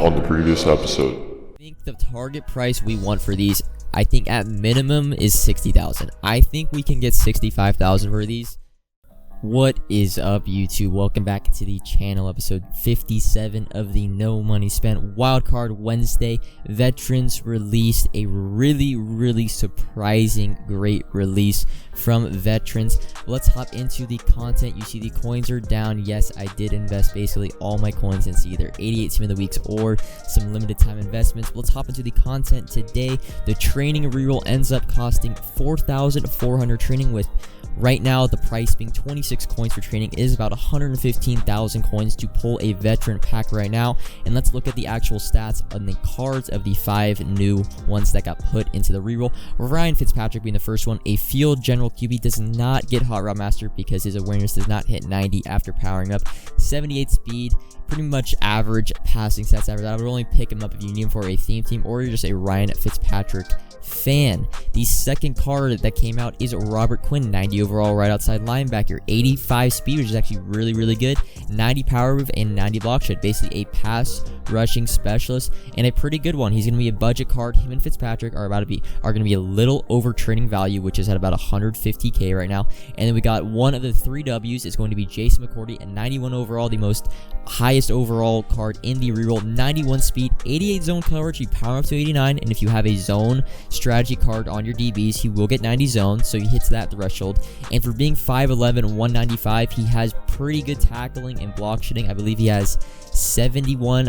on the previous episode. I think the target price we want for these, I think at minimum is 60,000. I think we can get 65,000 for these. What is up, YouTube? Welcome back to the channel, episode 57 of the No Money Spent Wildcard Wednesday. Veterans released a really surprising great release from Veterans. Let's hop into the content. You see the coins are down. Yes, I did invest basically all my coins into either 88 Team of the Weeks or some limited time investments. Let's hop into the content today. The training reroll ends up costing 4,400 training, with right now the price being 26 coins for training. Is about 115,000 coins to pull a veteran pack right now. And let's look at the actual stats on the cards of the 5 new ones that got put into the reroll. Ryan Fitzpatrick being the first one. A field general QB, does not get hot route master because his awareness does not hit 90 after powering up. 78 speed, pretty much average passing stats average. I would only pick him up if you need him for a theme team or you're just a Ryan Fitzpatrick fan. The second card that came out is Robert Quinn, 90 overall right outside linebacker, 85 speed, which is actually really good, 90 power move and 90 block shed, basically a pass rushing specialist and a pretty good one. He's going to be a budget card. Him and Fitzpatrick are going to be a little over training value, which is at about 150k right now. And then we got one of the 3 W's is going to be Jason McCourty, at 91 overall, the most highest overall card in the reroll, 91 speed, 88 zone coverage, you power up to 89, and if you have a zone strategy card on your DBs, he will get 90 zone, so he hits that threshold. And for being 5'11", 195, he has pretty good tackling and block shedding. I believe he has 71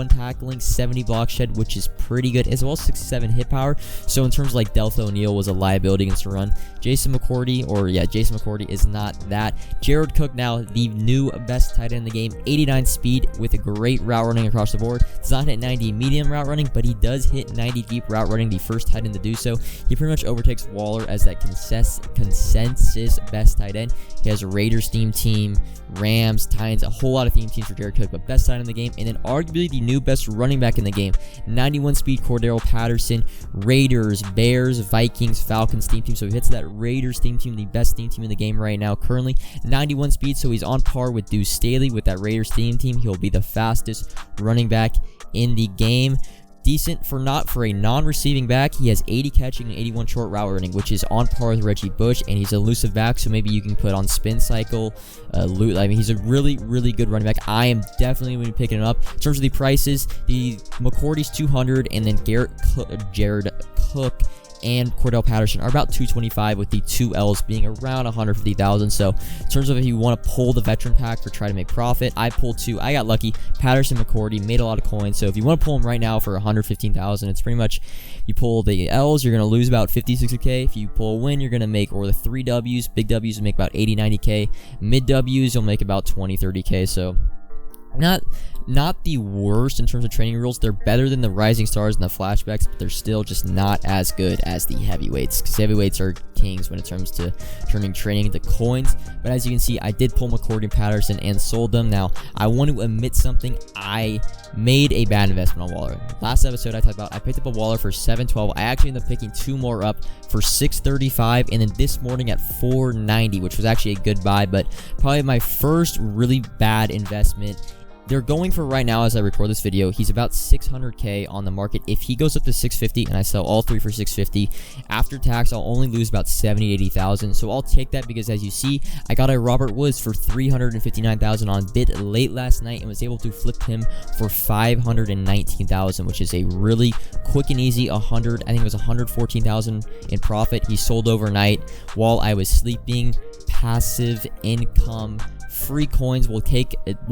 tackling, 70 block shed, which is pretty good, as well as 67 hit power. So in terms of like Delta O'Neal was a liability against the run, Jason McCourty is not that. Jared Cook, now the new best tight end in the game, 89 speed with a great route running across the board. Does not hit 90 medium route running, but he does hit 90 deep route running, the first tight end to do so. He pretty much overtakes Waller as that consensus best tight end. He has a Raiders theme team, Rams, Titans, a whole lot of theme teams for Jared Cook, but best tight end in the game. And then arguably the new best running back in the game, 91 speed, Cordero Patterson, Raiders, Bears, Vikings, Falcons theme team. So he hits that Raiders theme team, the best theme team in the game right now currently, 91 speed, so he's on par with Deuce Staley with that Raiders theme team. He'll be the fastest running back in the game. Decent for a non-receiving back. He has 80 catching and 81 short route running, which is on par with Reggie Bush, and he's an elusive back, so maybe you can put on spin cycle, loot. I mean, he's a really good running back. I am definitely going to be picking him up. In terms of the prices, the McCourty's 200, and then Jared Cook and Cordell Patterson are about 225, with the 2 L's being around 150,000. So in terms of if you want to pull the veteran pack for try to make profit, I pulled 2. I got lucky. Patterson, McCourty made a lot of coins. So if you want to pull them right now for 115,000, it's pretty much, you pull the L's, you're going to lose about 50, 60k. If you pull a win, you're going to make, or the 3 W's, big W's will make about 80, 90k. Mid W's, you'll make about 20, 30k. So not the worst in terms of training rules. They're better than the rising stars and the flashbacks, but they're still just not as good as the heavyweights, because heavyweights are kings when it comes to turning training into coins. But as you can see, I did pull McCourty and Patterson and sold them. Now I want to admit something. I made a bad investment on Waller. Last episode I talked about, I picked up a Waller for 712. I actually ended up picking 2 more up for 635, and then this morning at 490, which was actually a good buy, but probably my first really bad investment. They're going for, right now as I record this video, he's about 600k on the market. If he goes up to 650 and I sell all 3 for 650, after tax I'll only lose about 70 to 80,000. So I'll take that, because as you see, I got a Robert Woods for 359,000 on bid late last night and was able to flip him for 519,000, which is a really quick and easy I think it was 114,000 in profit. He sold overnight while I was sleeping. Passive income, free coins will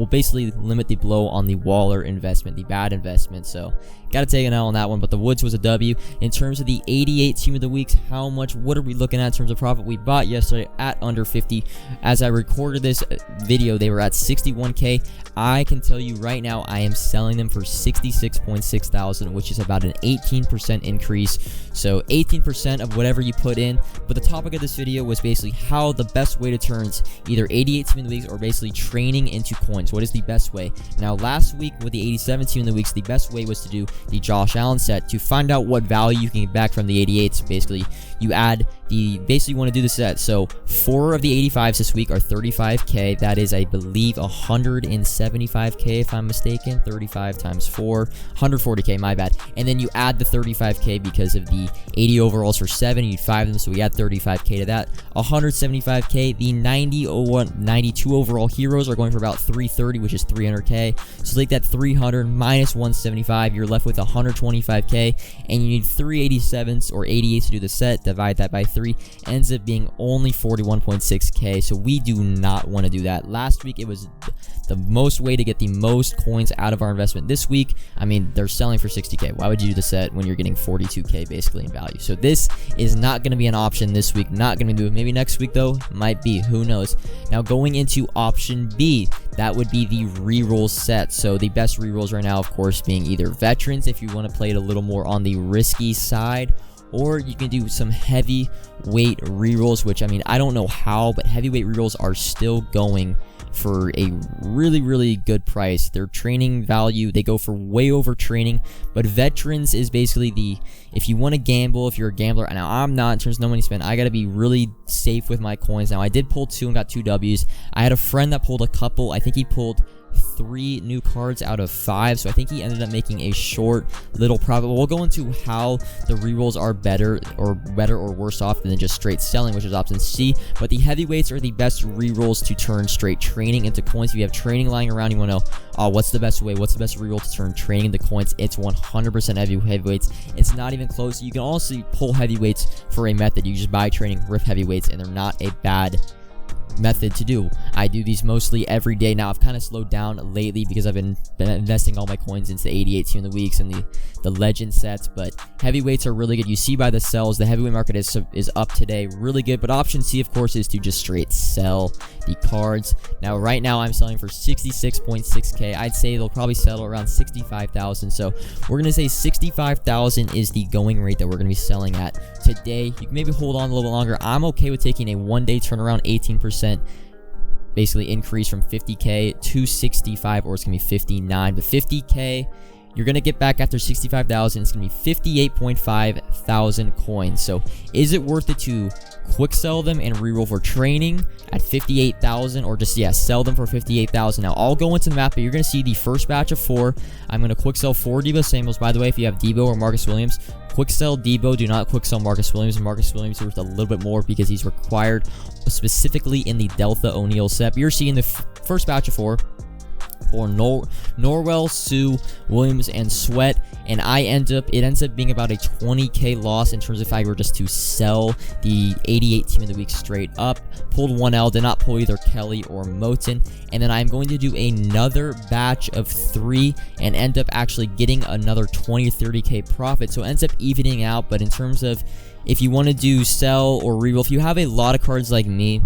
basically limit the blow on the Waller investment, the bad investment. So got to take an L on that one, but the Woods was a W. In terms of the 88 Team of the Weeks, what are we looking at in terms of profit? We bought yesterday at under 50. As I recorded this video, they were at 61k. I can tell you right now, I am selling them for 66.6 thousand, which is about an 18% increase. So 18% of whatever you put in. But the topic of this video was basically how the best way to turn either 88 Team of the Weeks or basically training into coins. What is the best way? Now, last week with the 87 Team of the Weeks, the best way was to do the Josh Allen set to find out what value you can get back from the 88s. Basically, you add basically want to do the set. So 4 of the 85s this week are 35k. That is, I believe, 175k if I'm mistaken. 35 times 4, 140k, my bad. And then you add the 35k because of the 80 overalls for 7. You'd 5 them, so we add 35k to that. 175k. The 92 overall heroes are going for about 330, which is 300k. So take that 300 minus 175, you're left with 125k, and you need 387s or 88s to do the set. Divide that by 3, ends up being only 41.6k. So we do not want to do that. Last week it was the most way to get the most coins out of our investment. This week, I mean, they're selling for 60k. Why would you do the set when you're getting 42k basically in value? So this is not going to be an option this week. Not going to do it. Maybe next week though, might be. Who knows? Now going into option B, that would be the reroll set. So the best rerolls right now, of course, being either veterans if you want to play it a little more on the risky side, or you can do some heavyweight rerolls, which, I mean, I don't know how, but heavyweight rerolls are still going for a really good price. Their training value, they go for way over training, but veterans is basically the, if you want to gamble, if you're a gambler. Now I'm not, in terms of no money spent, I got to be really safe with my coins. Now I did pull 2 and got 2 W's. I had a friend that pulled a couple. I think he pulled 3 new cards out of 5, so I think he ended up making a short little profit. We'll go into how the rerolls are better or worse off than just straight selling, which is option C. But the heavyweights are the best rerolls to turn straight training into coins. If you have training lying around, you want to know, what's the best way, what's the best reroll to turn training into coins? It's 100% heavyweights. It's not even close. You can also pull heavyweights for a method. You just buy training, rip heavyweights, and they're not a bad method to do. I do these mostly every day. Now I've kind of slowed down lately because I've been investing all my coins into the 88 team of the weeks and the legend sets, but heavyweights are really good. You see by the sells, the heavyweight market is up today, really good. But option C, of course, is to just straight sell the cards. Now right now I'm selling for 66.6k. I'd say they'll probably settle around 65,000, so we're gonna say 65,000 is the going rate that we're gonna be selling at today. You can maybe hold on a little bit longer. I'm okay with taking a 1-day turnaround, 18% basically increase from 50k to 65, or it's gonna be 59. But 50k you're gonna get back after 65,000. It's gonna be 58.5 thousand coins. So is it worth it to quick sell them and reroll for training at 58,000, or just sell them for 58,000? Now I'll go into the map, but you're gonna see the first batch of 4. I'm gonna quick sell 4 Debo Samuels. By the way, if you have Debo or Marcus Williams, quick sell Debo. Do not quick sell Marcus Williams. Marcus Williams is worth a little bit more because he's required specifically in the Delta O'Neal set. But you're seeing the first batch of 4 for Norwell, Sue, Williams, and Sweat, and it ends up being about a 20k loss in terms of if I were just to sell the 88 team of the week straight up. Pulled 1L, did not pull either Kelly or Moten, and then I'm going to do another batch of 3 and end up actually getting another 20 or 30k profit. So it ends up evening out. But in terms of if you want to do sell or reroll, if you have a lot of cards like me,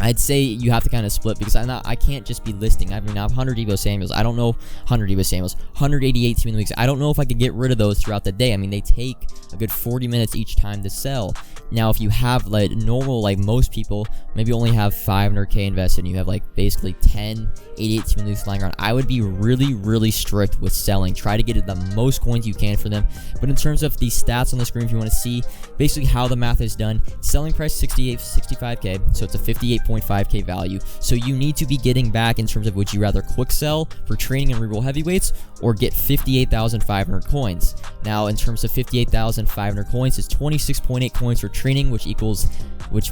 I'd say you have to kind of split, because I can't just be listing. I mean, I have 100 Debo Samuels. I don't know 100 Debo Samuels, 188 team of the weeks. I don't know if I could get rid of those throughout the day. I mean, they take a good 40 minutes each time to sell. Now, if you have like normal, like most people, maybe only have 500k invested, and you have like basically 10 88 team of the weeks lying around, I would be really strict with selling. Try to get the most coins you can for them. But in terms of the stats on the screen, if you want to see basically how the math is done, selling price 65k, so it's a 58.5k value. So you need to be getting back in terms of, would you rather quick sell for training and reroll heavyweights, or get 58,500 coins? Now, in terms of 58,500 coins, is 26.8 coins for training, which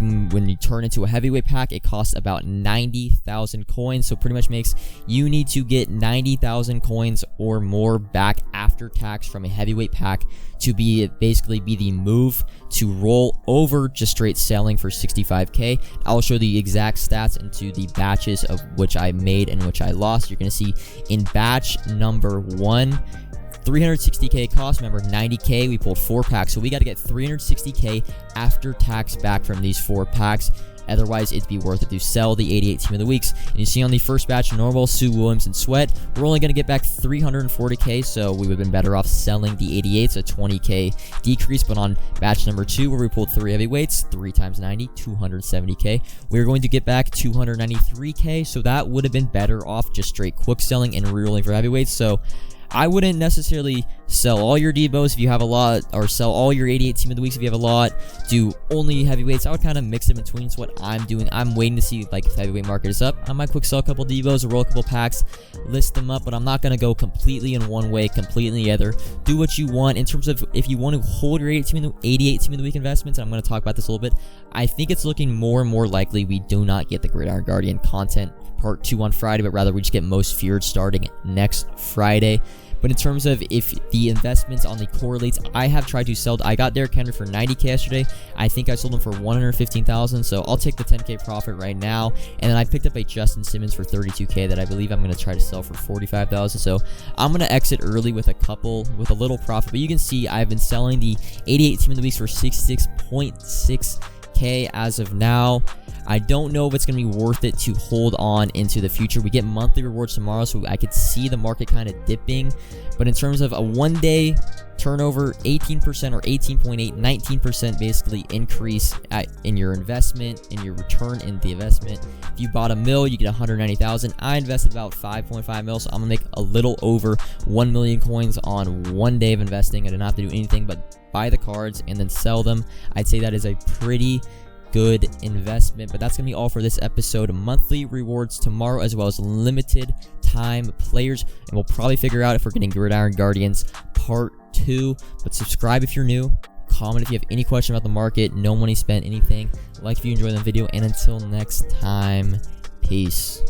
when you turn into a heavyweight pack, it costs about 90,000 coins. So pretty much makes you need to get 90,000 coins or more back after tax from a heavyweight pack to basically be the move to roll over just straight selling for 65k. I'll show the exact stats into the batches of which I made and which I lost. You're going to see in batch number 1, 360k cost. Remember, 90k, we pulled 4 packs, so we got to get 360k after tax back from these 4 packs. Otherwise, it'd be worth it to sell the 88 team of the weeks. And you see on the first batch, Norwell, Sue, Williams, and Sweat, we're only going to get back 340k, so we would have been better off selling the 88s, a 20k decrease. But on batch number 2, where we pulled 3 heavyweights, 3 times 90, 270k, we're going to get back 293k, so that would have been better off just straight quick selling and rerolling for heavyweights. So I wouldn't necessarily sell all your Debos if you have a lot, or sell all your 88 team of the weeks if you have a lot. Do only heavyweights. I would kind of mix it in between. It's what I'm doing. I'm waiting to see like if the heavyweight market is up. I might quick sell a couple Debos, roll a couple packs, list them up, but I'm not going to go completely in one way, completely in the other. Do what you want in terms of if you want to hold your 88 team of the week investments, and I'm going to talk about this a little bit. I think it's looking more and more likely we do not get the Gridiron Guardian content part 2 on Friday, but rather we just get most feared starting next Friday. But in terms of if the investments on the correlates, I have tried to sell. I got Derrick Henry for 90K yesterday. I think I sold him for 115,000. So I'll take the 10K profit right now. And then I picked up a Justin Simmons for 32K that I believe I'm going to try to sell for 45,000. So I'm going to exit early with a little profit. But you can see I've been selling the 88 team of the weeks for 66.6K as of now. I don't know if it's going to be worth it to hold on into the future. We get monthly rewards tomorrow, so I could see the market kind of dipping. But in terms of a one-day turnover, 18% or 18.8, 19% basically increase in your investment, in your return in the investment. If you bought $1 million, you get 190,000. I invested about 5.5 mil, so I'm gonna make a little over 1 million coins on one day of investing. I did not have to do anything but buy the cards and then sell them. I'd say that is a pretty good investment. But that's gonna be all for this episode. Monthly rewards tomorrow, as well as limited time players, and we'll probably figure out if we're getting Gridiron Guardians part 2. But subscribe if you're new, comment if you have any question about the market, no money spent, anything. Like if you enjoyed the video, and until next time, peace.